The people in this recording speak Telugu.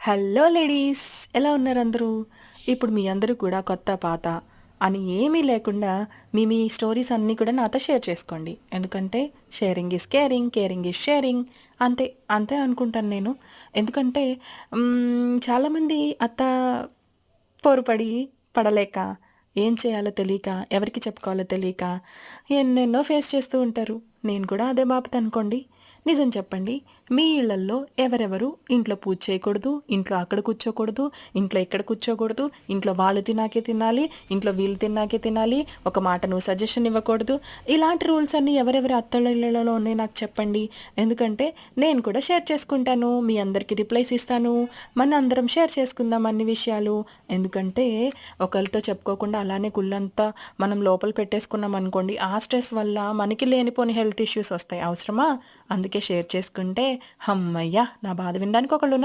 హలో లేడీస్, ఎలా ఉన్నారు అందరూ? ఇప్పుడు మీ అందరూ కూడా కొత్త పాత అని ఏమీ లేకుండా మీ స్టోరీస్ అన్నీ కూడా నాతో షేర్ చేసుకోండి. ఎందుకంటే sharing is caring, caring is sharing. అంతే అంతే అనుకుంటాను నేను. ఎందుకంటే చాలామంది అత్త పోరుపడి పడలేక, ఏం చేయాలో తెలియక, ఎవరికి చెప్పుకోవాలో తెలియక ఎన్నెన్నో ఫేస్ చేస్తూ ఉంటారు. నేను కూడా అదే బాపత అనుకోండి. నిజం చెప్పండి, మీ ఇళ్లల్లో ఎవరెవరు ఇంట్లో పూజ చేయకూడదు, ఇంట్లో అక్కడ కూర్చోకూడదు, ఇంట్లో ఇక్కడ కూర్చోకూడదు, ఇంట్లో వాళ్ళు తిన్నాకే తినాలి, ఇంట్లో వీళ్ళు తిన్నాకే తినాలి, ఒక మాట నువ్వు సజెషన్ ఇవ్వకూడదు, ఇలాంటి రూల్స్ అన్నీ ఎవరెవరి అత్తళ్ళ ఇళ్లలో ఉన్నాయి నాకు చెప్పండి. ఎందుకంటే నేను కూడా షేర్ చేసుకుంటాను, మీ అందరికీ రిప్లైస్ ఇస్తాను, మన అందరం షేర్ చేసుకుందాం అన్ని విషయాలు. ఎందుకంటే ఒకరితో చెప్పుకోకుండా అలానే గుళ్ళంతా మనం లోపల పెట్టేసుకున్నాం అనుకోండి, ఆ స్ట్రెస్ వల్ల మనకి లేనిపోని హెల్త్ ఇష్యూస్ వస్తాయి. అవసరమా? అందుకే షేర్ చేసుకుంటే హమ్మయ్య, నా బాధ వినడానికి ఒకళ్ళు